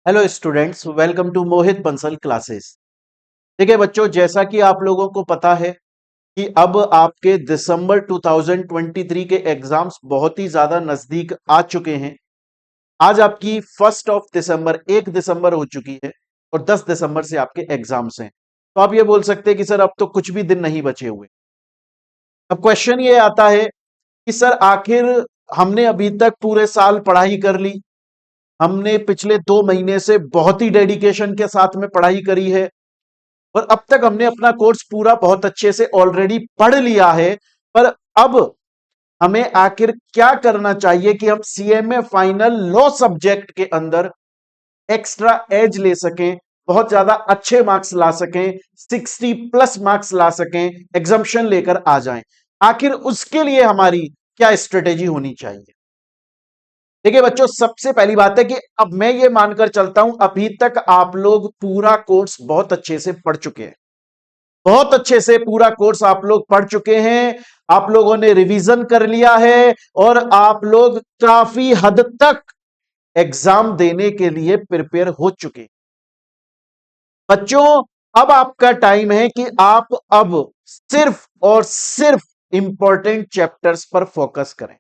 Hello students, welcome to Mohit Bansal classes. देखिए बच्चों, जैसा कि आप लोगों को पता है कि अब आपके दिसंबर 2023 के एग्जाम्स बहुत ही ज्यादा नजदीक आ चुके हैं। आज आपकी 1 दिसंबर 1 दिसंबर हो चुकी है और 10 दिसंबर से आपके एग्जाम्स हैं। तो आप ये बोल सकते हैं कि सर अब तो कुछ भी दिन नहीं बचे हुए। अब क्वेश्चन ये आता है कि सर आखिर हमने अभी तक पूरे साल पढ़ाई कर ली, हमने पिछले 2 महीने से बहुत ही डेडिकेशन के साथ में पढ़ाई करी है और अब तक हमने अपना कोर्स पूरा बहुत अच्छे से ऑलरेडी पढ़ लिया है। पर अब हमें आखिर क्या करना चाहिए कि हम सीएमए फाइनल लॉ सब्जेक्ट के अंदर एक्स्ट्रा एज ले सकें, बहुत ज्यादा अच्छे मार्क्स ला सकें, 60+ मार्क्स ला सकें, एग्जम्पशन लेकर आ जाएं। आखिर उसके लिए हमारी क्या स्ट्रेटेजी होनी चाहिए? देखिए बच्चों, सबसे पहली बात है कि अब मैं ये मानकर चलता हूं अभी तक आप लोग पूरा कोर्स बहुत अच्छे से पढ़ चुके हैं। बहुत अच्छे से पूरा कोर्स आप लोग पढ़ चुके हैं, आप लोगों ने रिवीजन कर लिया है और आप लोग काफी हद तक एग्जाम देने के लिए प्रिपेयर हो चुके हैं। बच्चों, अब आपका टाइम है कि आप अब सिर्फ और सिर्फ इंपॉर्टेंट चैप्टर्स पर फोकस करें।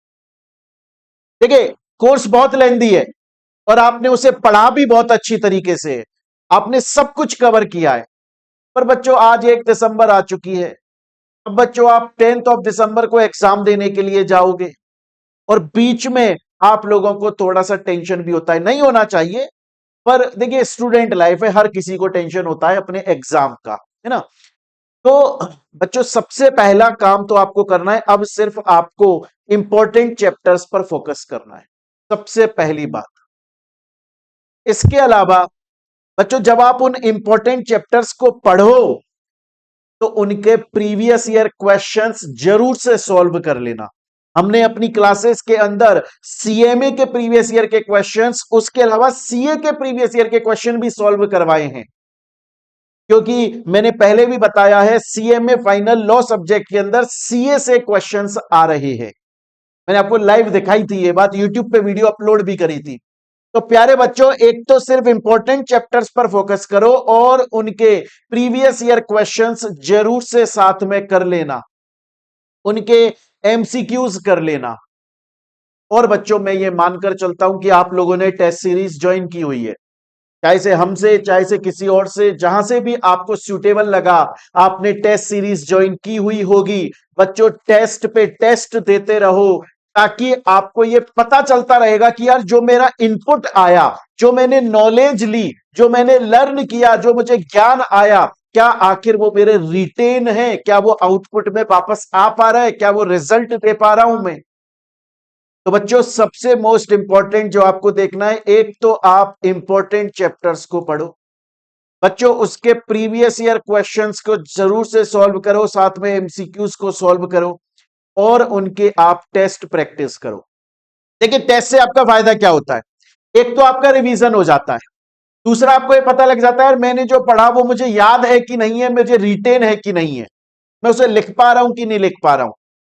देखिए, कोर्स बहुत लेंदी है और आपने उसे पढ़ा भी बहुत अच्छी तरीके से, आपने सब कुछ कवर किया है। पर बच्चों, आज 1 दिसंबर आ चुकी है। अब बच्चों, आप 10 दिसंबर को एग्जाम देने के लिए जाओगे और बीच में आप लोगों को थोड़ा सा टेंशन भी होता है, नहीं होना चाहिए, पर देखिए स्टूडेंट लाइफ है, हर किसी को टेंशन होता है अपने एग्जाम का, है ना। तो बच्चों, सबसे पहला काम तो आपको करना है, अब सिर्फ आपको इंपॉर्टेंट चैप्टर्स पर फोकस करना है, सबसे पहली बात। इसके अलावा बच्चों, जब आप उन इंपॉर्टेंट चैप्टर्स को पढ़ो तो उनके प्रीवियस ईयर क्वेश्चंस जरूर से सॉल्व कर लेना। हमने अपनी क्लासेस के अंदर सीएमए के प्रीवियस ईयर के क्वेश्चंस, उसके अलावा सीए के प्रीवियस ईयर के क्वेश्चन भी सॉल्व करवाए हैं, क्योंकि मैंने पहले भी बताया है सीएमए फाइनल लॉ सब्जेक्ट के अंदर सीए से क्वेश्चंस आ रहे हैं। मैंने आपको लाइव दिखाई थी ये बात, यूट्यूब पे वीडियो अपलोड भी करी थी। तो प्यारे बच्चों, एक तो सिर्फ इंपॉर्टेंट चैप्टर्स पर फोकस करो और उनके प्रीवियस ईयर क्वेश्चंस जरूर से साथ में कर लेना, उनके एमसीक्यूज कर लेना। और बच्चों, मैं ये मानकर चलता हूं कि आप लोगों ने टेस्ट सीरीज ज्वाइन की हुई है, चाहे से हमसे चाहे से किसी और से, जहां से भी आपको सूटेबल लगा आपने टेस्ट सीरीज ज्वाइन की हुई होगी। बच्चों, टेस्ट पे टेस्ट देते रहो ताकि आपको ये पता चलता रहेगा कि यार जो मेरा इनपुट आया, जो मैंने नॉलेज ली, जो मैंने लर्न किया, जो मुझे ज्ञान आया, क्या आखिर वो मेरे रिटेन है, क्या वो आउटपुट में वापस आ पा रहा है, क्या वो रिजल्ट दे पा रहा हूं मैं। तो बच्चों, सबसे मोस्ट इंपॉर्टेंट जो आपको देखना है, एक तो आप इंपॉर्टेंट चैप्टर्स को पढ़ो बच्चों, उसके प्रीवियस ईयर क्वेश्चंस को जरूर से सॉल्व करो, साथ में एमसीक्यूज को सॉल्व करो और उनके आप टेस्ट प्रैक्टिस करो। देखिए, टेस्ट से आपका फायदा क्या होता है? एक तो आपका रिवीजन हो जाता है, दूसरा आपको ये पता लग जाता है मैंने जो पढ़ा वो मुझे याद है कि नहीं है, मुझे रिटेन है कि नहीं है, मैं उसे लिख पा रहा हूं कि नहीं लिख पा रहा हूं।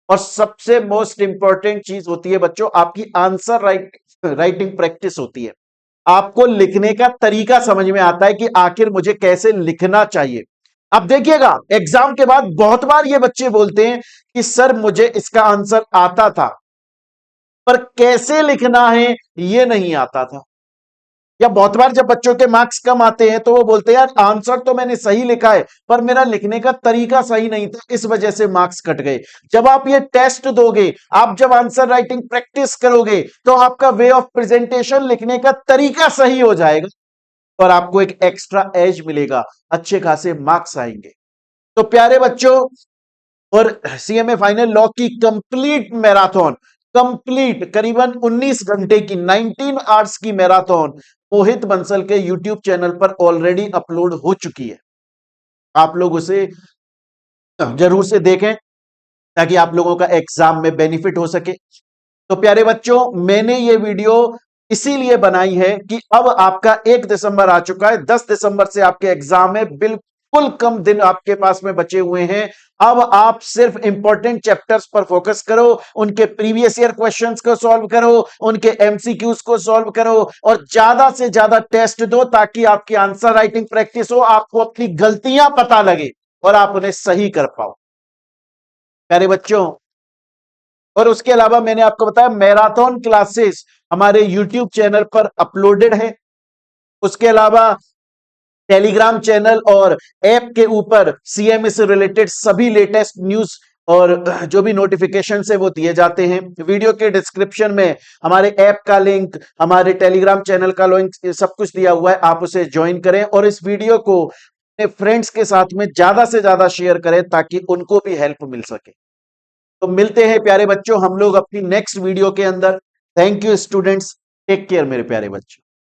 और सबसे मोस्ट इंपॉर्टेंट चीज होती है बच्चों, आपकी आंसर राइटिंग प्रैक्टिस होती है। आपको लिखने का तरीका समझ में आता है कि आखिर मुझे कैसे लिखना चाहिए। अब देखिएगा, एग्जाम के बाद बहुत बार ये बच्चे बोलते हैं कि सर मुझे इसका आंसर आता था पर कैसे लिखना है ये नहीं आता था। या बहुत बार जब बच्चों के मार्क्स कम आते हैं तो वो बोलते हैं यार आंसर तो मैंने सही लिखा है पर मेरा लिखने का तरीका सही नहीं था, इस वजह से मार्क्स कट गए। जब आप ये टेस्ट दोगे, आप जब आंसर राइटिंग प्रैक्टिस करोगे तो आपका वे ऑफ प्रेजेंटेशन, लिखने का तरीका सही हो जाएगा और आपको एक एक्स्ट्रा एज मिलेगा, अच्छे खासे मार्क्स आएंगे। तो प्यारे बच्चों, और सीएमए फाइनल लॉ की कंप्लीट मैराथन, कंप्लीट करीबन 19 घंटे की 19 आवर्स की मैराथन मोहित बंसल के यूट्यूब चैनल पर ऑलरेडी अपलोड हो चुकी है। आप लोग उसे जरूर से देखें ताकि आप लोगों का एग्जाम में बेनिफिट हो सके। तो प्यारे बच्चों, मैंने ये वीडियो इसीलिए बनाई है कि अब आपका 1 दिसंबर आ चुका है, 10 दिसंबर से आपके एग्जाम है, बिल्कुल बिल्कुल कम दिन आपके पास में बचे हुए हैं। अब आप सिर्फ इंपॉर्टेंट चैप्टर्स पर फोकस करो, उनके प्रीवियस ईयर क्वेश्चंस को सॉल्व करो, उनके एमसीक्यूज को सॉल्व करो और ज्यादा से ज्यादा टेस्ट दो ताकि आपकी आंसर राइटिंग प्रैक्टिस हो, आपको अपनी गलतियां पता लगे और आप उन्हें सही कर पाओ प्यारे बच्चों। और उसके अलावा मैंने आपको बताया मैराथन क्लासेस हमारे यूट्यूब चैनल पर अपलोडेड है। उसके अलावा टेलीग्राम चैनल और ऐप के ऊपर सीएमए से रिलेटेड सभी लेटेस्ट न्यूज और जो भी नोटिफिकेशन है वो दिए जाते हैं। वीडियो के डिस्क्रिप्शन में हमारे ऐप का लिंक, हमारे टेलीग्राम चैनल का लिंक सब कुछ दिया हुआ है, आप उसे ज्वाइन करें और इस वीडियो को अपने फ्रेंड्स के साथ में ज्यादा से ज्यादा शेयर करें ताकि उनको भी हेल्प मिल सके। तो मिलते हैं प्यारे बच्चों हम लोग अपनी नेक्स्ट वीडियो के अंदर। Thank you students, take care मेरे प्यारे बच्चों।